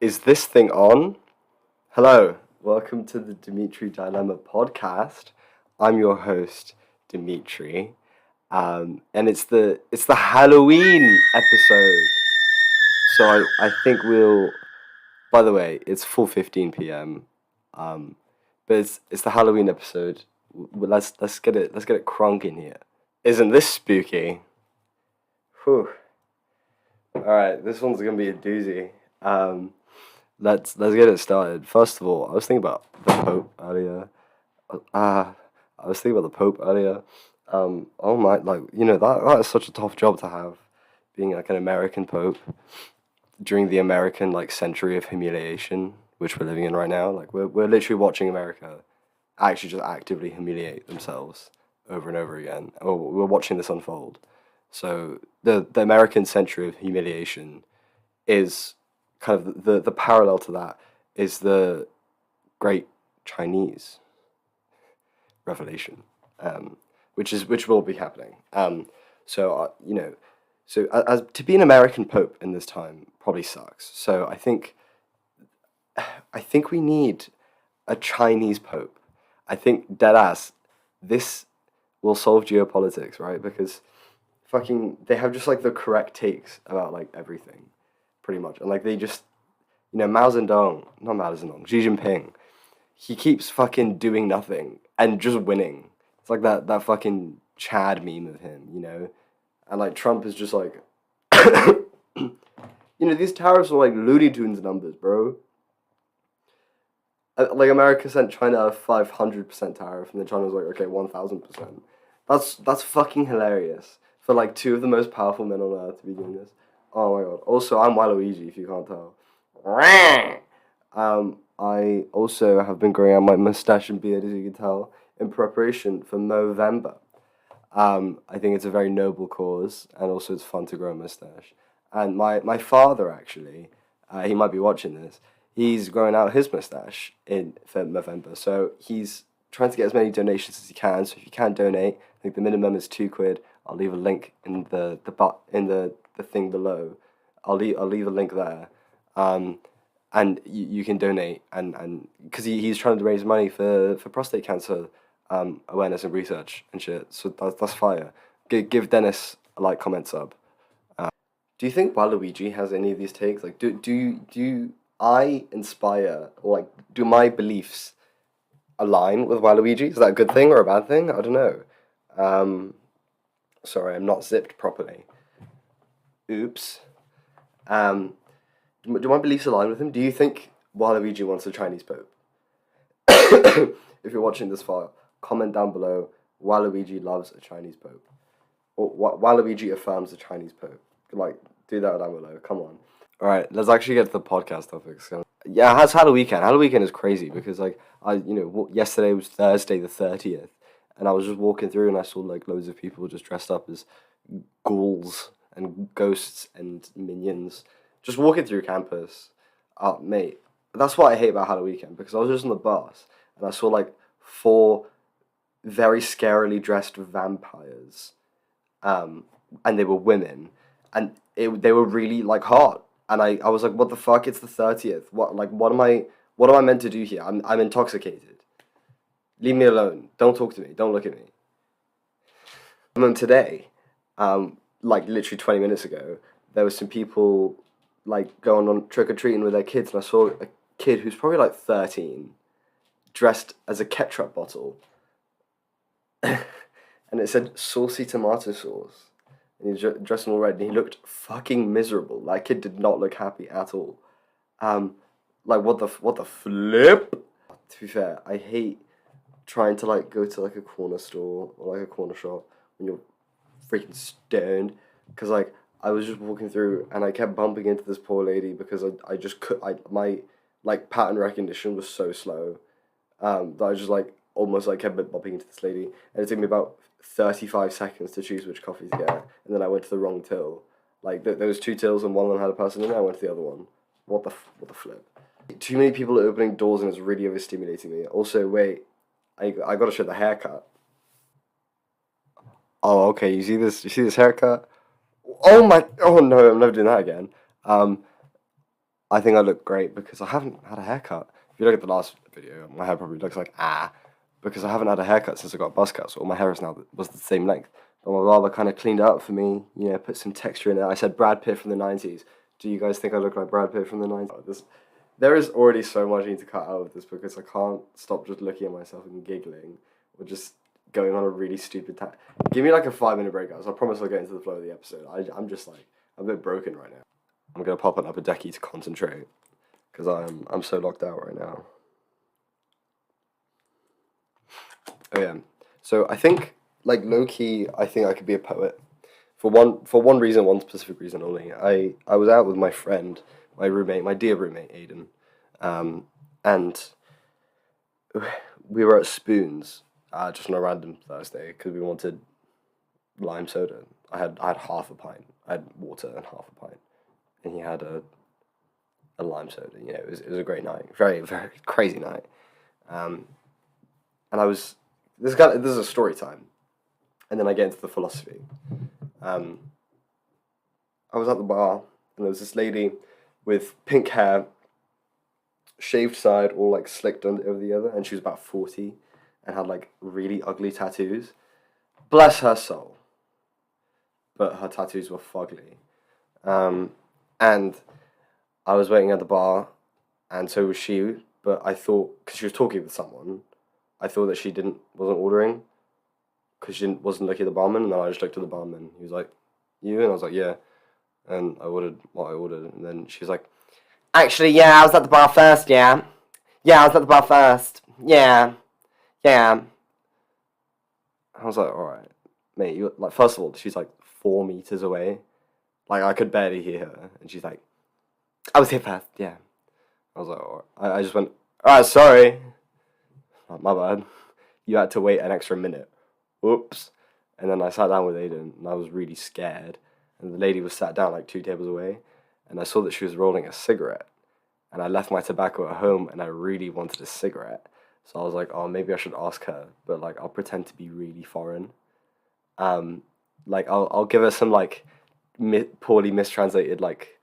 Is this thing on? Hello, welcome to the Dimitri Dilemma podcast. I'm your host, Dimitri, and it's the Halloween episode. So I think we'll. By the way, it's 4:15 p.m. But it's the Halloween episode. Let's get it crunk in here. Isn't this spooky? Whew. All right, this one's gonna be a doozy. Let's get it started. First of all, I was thinking about the Pope earlier. I was thinking about the Pope earlier. Oh my, that is such a tough job to have, being like an American Pope during the American century of humiliation which we're living in right now. Like we're literally watching America actually just actively humiliate themselves over and over again. Oh, we're watching this unfold. So the American century of humiliation is kind of the parallel to that is the great Chinese revelation, which will be happening. As to be an American Pope in this time probably sucks. So I think we need a Chinese Pope. I think deadass this will solve geopolitics, right? Because fucking they have just the correct takes about everything, pretty much, and they just Xi Jinping, he keeps fucking doing nothing and just winning. It's like that fucking Chad meme of him, and Trump is just these tariffs are Looney Tunes numbers, bro. America sent China a 500% tariff, and then China was okay, 1,000%. That's fucking hilarious for two of the most powerful men on earth to be doing this. Oh my god. Also, I'm Waluigi, if you can't tell. I also have been growing out my mustache and beard, as you can tell, in preparation for Movember. I think it's a very noble cause, and also it's fun to grow a mustache. And my father, actually, he might be watching this, he's growing out his mustache for November. So he's trying to get as many donations as he can. So if you can donate, I think the minimum is £2. I'll leave a link in the thing below. I'll leave a link there, and you can donate, and because he's trying to raise money for prostate cancer awareness and research and shit. So that's fire. Give Dennis a comment, sub. Do you think Waluigi has any of these takes? Do I inspire, or do my beliefs align with Waluigi? Is that a good thing or a bad thing? I don't know. Sorry, I'm not zipped properly. Oops. Do my beliefs align with him? Do you think Waluigi wants a Chinese Pope? If you're watching this far, comment down below, Waluigi loves a Chinese Pope. Or Waluigi affirms a Chinese Pope. Do that down below, come on. Alright, let's actually get to the podcast topics. Yeah, it's Halloween. Halloween is crazy because, yesterday was Thursday the 30th, and I was just walking through and I saw, loads of people just dressed up as ghouls and ghosts and minions, just walking through campus. Mate, that's what I hate about Halloween, because I was just on the bus, and I saw, 4 very scarily dressed vampires, and they were women, and they were really, hot. And I was what the fuck? It's the 30th. What am I meant to do here? I'm intoxicated. Leave me alone. Don't talk to me. Don't look at me. And then today, literally 20 minutes ago, there was some people going on trick or treating with their kids, and I saw a kid who's probably 13, dressed as a ketchup bottle, and it said saucy tomato sauce. And he was dressed in all red, and he looked fucking miserable. That kid did not look happy at all. What the flip? To be fair, I hate trying to go to a corner store or a corner shop when you're freaking stoned, because I was just walking through and I kept bumping into this poor lady because I just my pattern recognition was so slow that I just almost kept bumping into this lady, and it took me about 35 seconds to choose which coffee to get, and then I went to the wrong till. There was 2 tills and one of them had a person in it. I went to the other one. What the flip? Too many people are opening doors and it's really overstimulating me. Also, wait, I gotta show the haircut. Oh, okay. You see this haircut? Oh no, I'm never doing that again. I think I look great because I haven't had a haircut. If you look at the last video, my hair probably looks like because I haven't had a haircut since I got a buzz cut, so all my hair is now was the same length. But my barber kind of cleaned it up for me, put some texture in it. I said Brad Pitt from the 90s. Do you guys think I look like Brad Pitt from the 90s? There is already so much I need to cut out of this because I can't stop just looking at myself and giggling or just going on a really stupid Give me like a 5-minute breakout, so I promise I'll get into the flow of the episode. I'm just like, I'm a bit broken right now. I'm gonna pop on Upper Decky to concentrate because I'm so locked out right now. Oh yeah. So I think like low key, I think I could be a poet. For one reason, one specific reason only. I was out with my friend, my roommate, my dear roommate Aiden, and we were at Spoons just on a random Thursday because we wanted lime soda. I had half a pint. I had water and half a pint, and he had a lime soda. It was a great night, very very crazy night. And I was this is a story time, and then I get into the philosophy. I was at the bar, and there was this lady with pink hair, shaved side, all like slicked over the other, and she was about 40, and had like really ugly tattoos. Bless her soul, but her tattoos were fugly. And I was waiting at the bar, and so was she. But I thought, because she was talking with someone, I thought that she wasn't ordering, because she wasn't looking at the barman. And then I just looked at the barman. He was like, "You?" And I was like, "Yeah." And I ordered what I ordered, and then she was like, "Actually, yeah, I was at the bar first. Yeah, yeah, I was at the bar first. Yeah, yeah." I was like, "All right, mate. You like first of all, she's like 4 meters away. Like I could barely hear her, and she's like, "I was here first. Yeah." I was like, all right. I just went, "All right, sorry, my bad. You had to wait an extra minute. Whoops." And then I sat down with Aiden, and I was really scared. And the lady was sat down like 2 tables away, and I saw that she was rolling a cigarette. And I left my tobacco at home, and I really wanted a cigarette. So I was like, oh, maybe I should ask her, but like I'll pretend to be really foreign. Like I'll give her some like poorly mistranslated like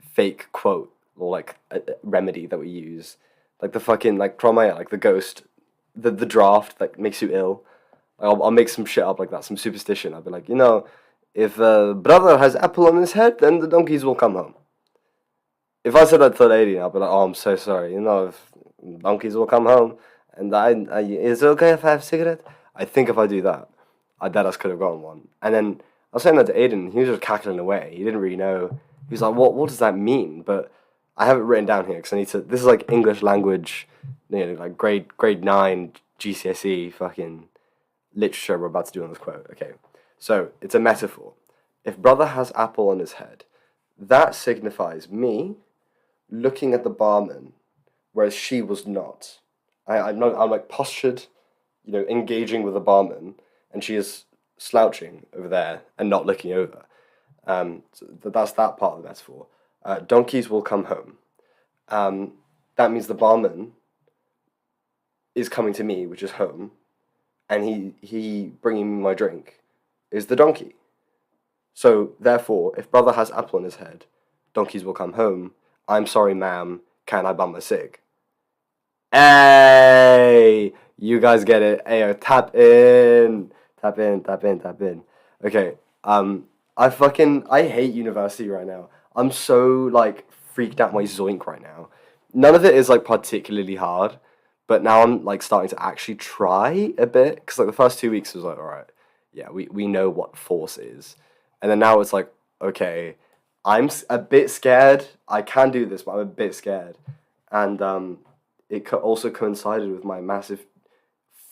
fake quote or like a remedy that we use, like the fucking like trauma, like the ghost, the draft that makes you ill. I'll make some shit up like that, some superstition. I'll be like, if brother has apple on his head, then the donkeys will come home. If I said that to a lady, I'll be like, oh, I'm so sorry. If donkeys will come home, and is it okay if I have a cigarette? I think if I do that, I bet us could have gotten one. And then I was saying that to Aiden, he was just cackling away. He didn't really know. He was like, what does that mean? But I have it written down here because I need to. This is like English language, like grade 9 GCSE fucking literature we're about to do on this quote. Okay, so it's a metaphor. If brother has apple on his head, that signifies me looking at the barman, whereas she was not. I'm like postured, engaging with the barman, and she is slouching over there and not looking over. So that's that part of the metaphor. Donkeys will come home. That means the barman is coming to me, which is home, and he bringing me my drink is the donkey. So therefore, if brother has apple on his head, donkeys will come home. I'm sorry, ma'am. Can I bum a cig? Hey, you guys get it. Ayo, tap in, tap in, tap in, tap in. Okay. I hate university right now. I'm so like freaked out my zoink right now. None of it is like particularly hard, but now I'm like starting to actually try a bit because like the first 2 weeks was like, all right, yeah, we know what force is, and then now it's like, okay, I'm a bit scared. I can do this, but I'm a bit scared, and it also coincided with my massive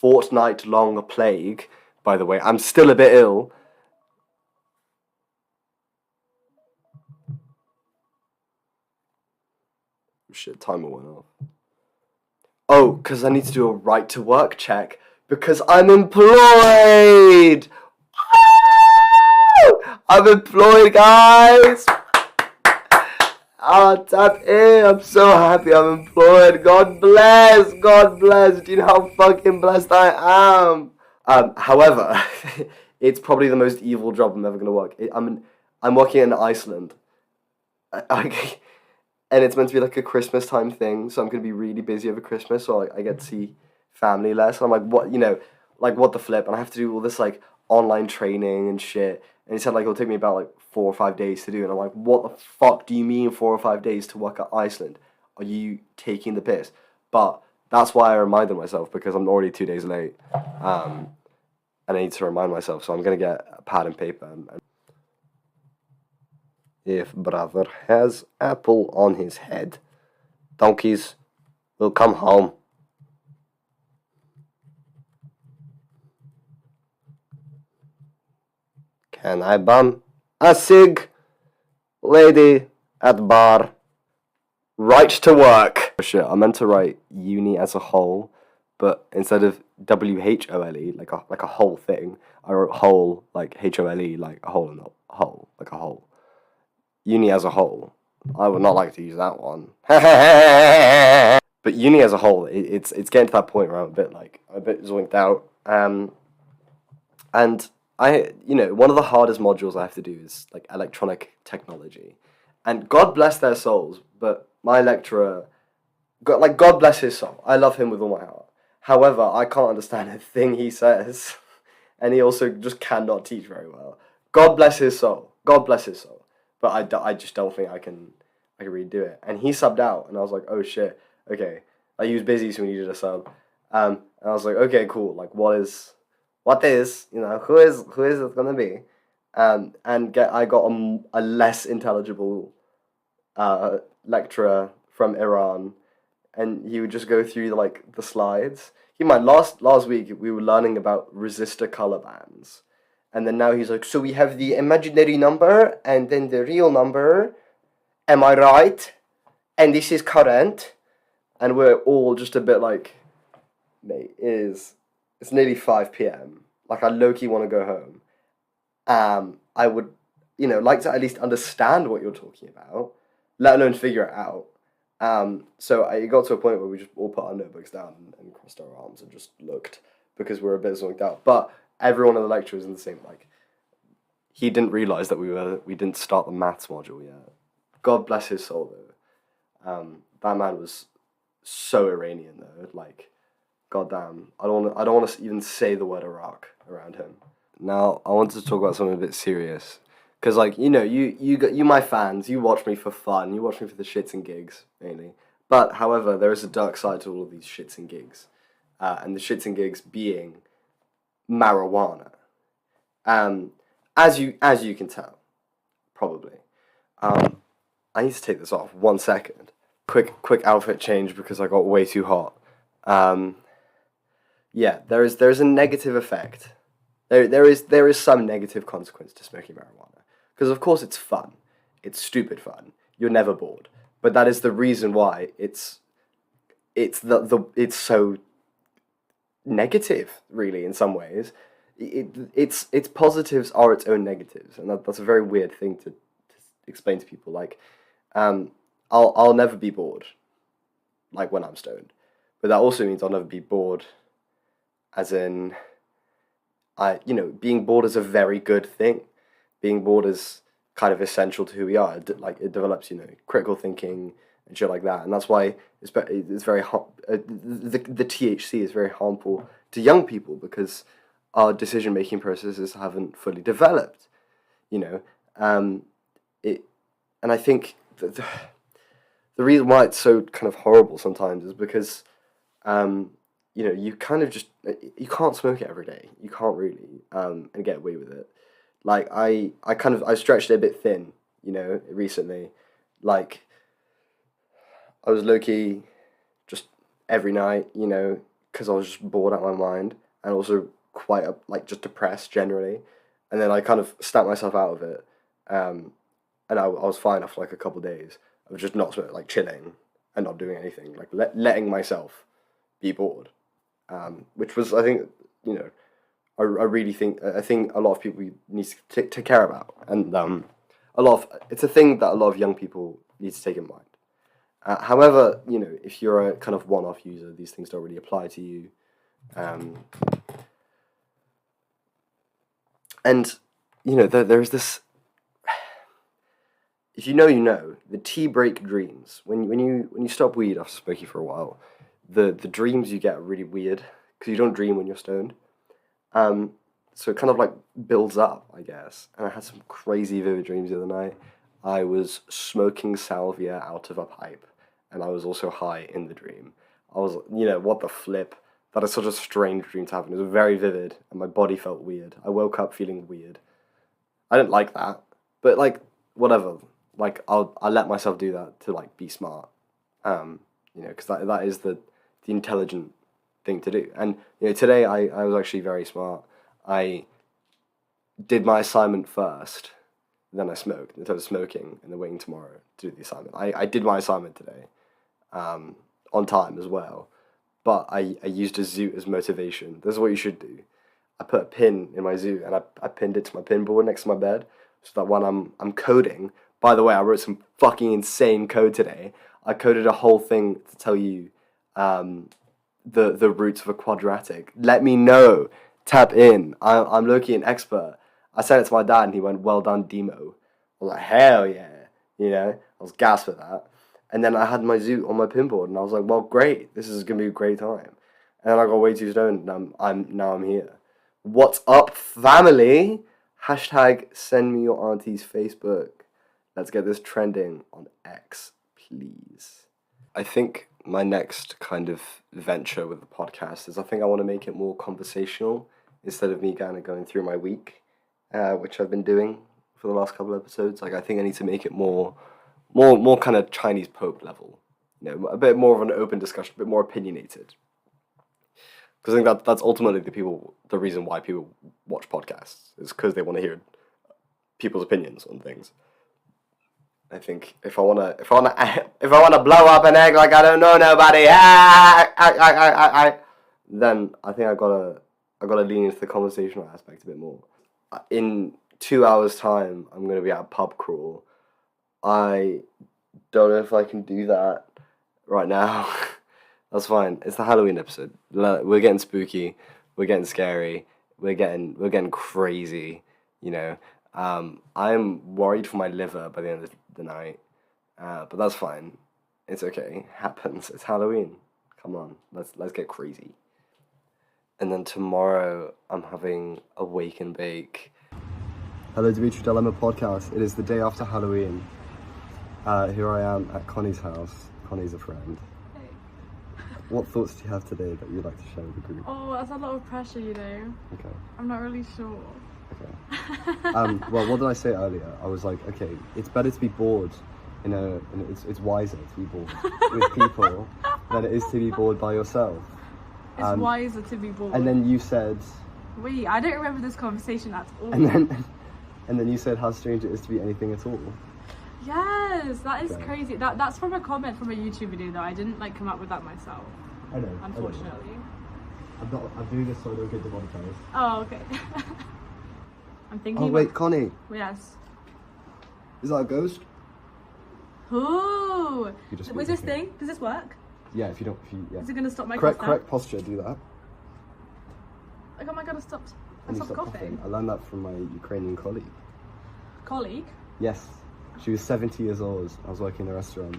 fortnight-long plague. By the way, I'm still a bit ill. Shit, timer went off. Oh, because I need to do a right to work check because I'm employed. I'm employed, guys. Tap in. I'm so happy I'm employed. God bless. God bless. Do you know how fucking blessed I am? However, it's probably the most evil job I'm ever gonna work. I'm working in Iceland. I and it's meant to be like a Christmas time thing, so I'm gonna be really busy over Christmas, so I get to see family less. And I'm like, what, like what the flip? And I have to do all this like online training and shit. And he said like it'll take me about like 4 or 5 days to do. And I'm like, what the fuck do you mean 4 or 5 days to work at Iceland? Are you taking the piss? But that's why I reminded myself, because I'm already 2 days late. And I need to remind myself, so I'm gonna get a pad and paper. If brother has apple on his head, donkeys will come home. Can I bum a cig? Lady at bar. Right to work. Oh shit, I meant to write uni as a whole, but instead of WHOLE, like a whole thing, I wrote whole, like HOLE, like a hole in the hole, like a hole. Uni as a whole. I would not like to use that one. But uni as a whole, it's getting to that point where I'm a bit zoinked out. And one of the hardest modules I have to do is like electronic technology. And God bless their souls, but my lecturer, God bless his soul. I love him with all my heart. However, I can't understand a thing he says, and he also just cannot teach very well. God bless his soul. God bless his soul. But I just don't think I can really do it. And he subbed out, and I was like, oh shit, okay. Like, he was busy, so we needed a sub. And I was like, okay, cool. Like, what is, who is it gonna be? And I got a less intelligible lecturer from Iran, and he would just go through like the slides. Last week we were learning about resistor color bands, and then now he's like, so we have the imaginary number and then the real number. Am I right? And this is current, and we're all just a bit like, mate, it's nearly 5 p.m. Like, I low-key want to go home. I would, like to at least understand what you're talking about, let alone figure it out. So it got to a point where we just all put our notebooks down and crossed our arms and just looked, because we were a bit zonked out. But everyone in the lecture was in the same, like, he didn't realise that we didn't start the maths module yet. God bless his soul, though. That man was so Iranian, though. Like, goddamn, I don't want to even say the word Iraq around him. Now, I want to talk about something a bit serious, because like, you my fans, you watch me for fun, you watch me for the shits and gigs mainly. But however, there is a dark side to all of these shits and gigs, and the shits and gigs being marijuana. As you can tell, probably. I need to take this off 1 second. Quick outfit change because I got way too hot. Yeah, there is a negative effect. There is some negative consequence to smoking marijuana, because of course it's fun. It's stupid fun. You're never bored. But that is the reason why it's so negative, really, in some ways. Its positives are its own negatives, and that's a very weird thing to explain to people. Like, I'll never be bored, like when I'm stoned, but that also means I'll never be bored, as in, being bored is a very good thing. Being bored is kind of essential to who we are. It develops, critical thinking and shit like that, and that's why it's very the THC is very harmful to young people, because our decision making processes haven't fully developed. And I think the reason why it's so kind of horrible sometimes is because, you kind of just, you can't smoke it every day. You can't really, and get away with it. Like, I stretched it a bit thin, recently. Like, I was low-key just every night, because I was just bored out of my mind, and also quite, just depressed generally. And then I kind of snapped myself out of it. And I was fine after like a couple of days of just not smoking, like chilling and not doing anything, like letting myself be bored, which was, I think, I really think a thing a lot of people need to care about, and it's a thing that a lot of young people need to take in mind. However, if you're a kind of one-off user, these things don't really apply to you, and there's this. if you know, you know, the tea break dreams. When you stop weed after smoking for a while, the dreams you get are really weird because you don't dream when you're stoned. So it kind of like builds up, I guess. And I had some crazy vivid dreams the other night. I was smoking salvia out of a pipe, and I was also high in the dream. I was, what the flip? That is such a strange dream to have, and it was very vivid, and my body felt weird. I woke up feeling weird. I didn't like that, but like whatever. Like I'll let myself do that to like be smart, because that is the intelligent thing to do. And today I was actually very smart. I did my assignment first, then I smoked instead of smoking and then waiting tomorrow to do the assignment. I did my assignment today, on time as well, but I used a zoot as motivation. This is what you should do. I put a pin in my zoot and I pinned it to my pin board next to my bed so that when I'm coding. By the way, I wrote some fucking insane code today. I coded a whole thing to tell you the roots of a quadratic. Let me know. Tap in. I'm low-key an expert. I sent it to my dad and he went, well done, Demo. I was like, hell yeah. I was gassed for that. And then I had my zoot on my pinboard and I was like, well, great. This is going to be a great time. And then I got way too stoned and I'm here. What's up, family? Hashtag send me your auntie's Facebook. Let's get this trending on X, please. I think my next kind of venture with the podcast is I think I want to make it more conversational instead of me kind of going through my week, which I've been doing for the last couple of episodes. Like I think I need to make it more kind of Chinese Pope level, a bit more of an open discussion, a bit more opinionated. Because I think that's ultimately the reason why people watch podcasts is because they want to hear people's opinions on things. I think if I wanna blow up an egg like I don't know nobody, then I think I gotta lean into the conversational aspect a bit more. In 2 hours' time, I'm gonna be at a pub crawl. I don't know if I can do that right now. That's fine. It's the Halloween episode. We're getting spooky. We're getting scary. We're getting crazy. I'm worried for my liver by the end of the night, but that's fine. It's okay. It happens. It's Halloween. Come on, let's get crazy. And then tomorrow I'm having a wake and bake. Hello, Dimitri Dilemma podcast. It is the day after Halloween. Here I am at Connie's house. Connie's a friend. Hey. What thoughts do you have today that you'd like to share with the group? Oh, that's a lot of pressure, Okay. I'm not really sure. Okay. Well, what did I say earlier? I was like, okay, it's better to be bored it's wiser to be bored with people than it is to be bored by yourself. It's wiser to be bored. And then you said... Wait, I don't remember this conversation at all. And then you said how strange it is to be anything at all. Yes, that is crazy. That's from a comment from a YouTube video though. I didn't come up with that myself. I know. Unfortunately. I'm doing this so I don't get demonetized. Oh, okay. I'm thinking. Oh wait, Connie. Yes. Is that a ghost? Ooh. What's this thing? Does this work? Yeah. Is it gonna stop my correct posture? Do that. Like, oh my god, I stopped coughing. I learned that from my Ukrainian colleague. Colleague? Yes. She was 70 years old. I was working in a restaurant,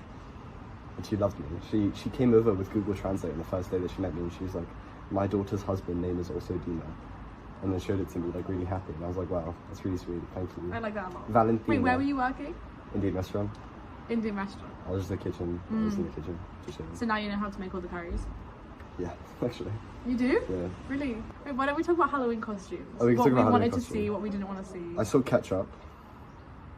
and she loved me. She came over with Google Translate on the first day that she met me, and she was like, "My daughter's husband name is also Dina," and then showed it to me really happy. And I was like, "Wow, that's really sweet. Thank you." I like that a lot. Valentina. Wait, where were you working? Indian restaurant. Indian restaurant. I was in the kitchen. I was in the kitchen. So now you know how to make all the curries. Yeah, actually. You do? Yeah. Really? Wait, why don't we talk about Halloween costumes? Oh, we can talk about Halloween costumes. What we wanted to see, what we didn't want to see. I saw ketchup.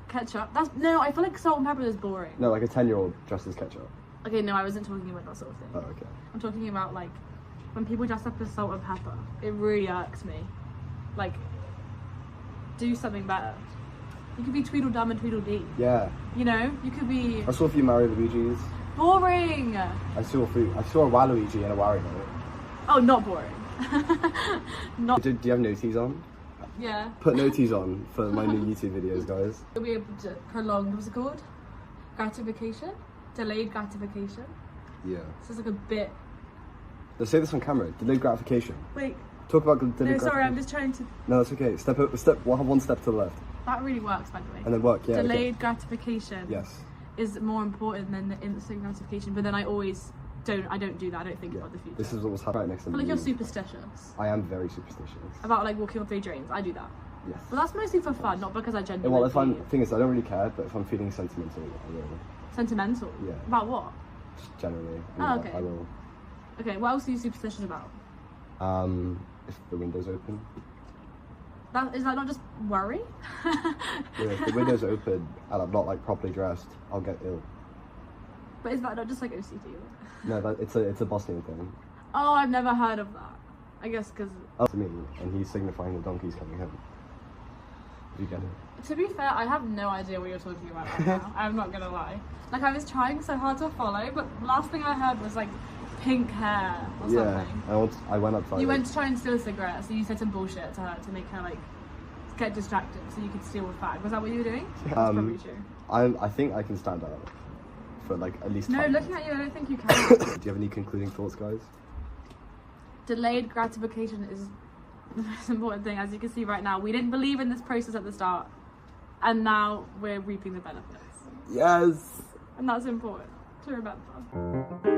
Ketchup? No, I feel like salt and pepper is boring. No, like a 10-year-old dressed as ketchup. Okay, no, I wasn't talking about that sort of thing. Oh, okay. I'm talking about when people dress up as salt and pepper. It really irks me. Do something better. You could be Tweedledum and Tweedledee. Yeah. You could be... I saw a few Mario Luigis. Boring! I saw a Waluigi and a Wario. Oh, not boring. Not... Do you have noties on? Yeah. Put noties on for my new YouTube videos, guys. You'll be able to prolong, what's it called? Gratification? Delayed gratification? Yeah. So it's like a bit... Let's say this on camera. Delayed gratification. Wait. Talk about delayed gratification. No, sorry, I'm just trying to... No, that's okay. We'll have one step to the left. That really works, by the way. And then work, yeah. Delayed gratification. Yes. Is more important than the instant gratification. But then I always don't do that. I don't think about the future. This is what was happening right next to I me. feel like you're superstitious. I am very superstitious. About like walking on 3 drains. I do that. Yes. But that's mostly for fun, not because I genuinely. Well, thing is, I don't really care, but if I'm feeling sentimental, I will. Sentimental? Yeah. About what? Just generally. Oh, okay. I will. Okay, what else are you superstitious about? If the window's open. Is that not just worry? Yeah, if the window's open and I'm not like properly dressed, I'll get ill. But is that not just like OCD? No, it's a Bosnian thing. Oh, I've never heard of that. I guess because... Oh, to me, and he's signifying the donkey's coming home. If you get it. To be fair, I have no idea what you're talking about right now. I'm not gonna lie. Like, I was trying so hard to follow, but the last thing I heard was like pink hair or something. I went outside. You went to try and steal a cigarette, so you said some bullshit to her to make her like get distracted so you could steal a fag. Was that what you were doing? That's probably true. I think I can stand out for like at least. No, 5 looking minutes. at you, I don't think you can. Do you have any concluding thoughts, guys? Delayed gratification is the most important thing. As you can see right now, we didn't believe in this process at the start, and now we're reaping the benefits. Yes. And that's important to remember.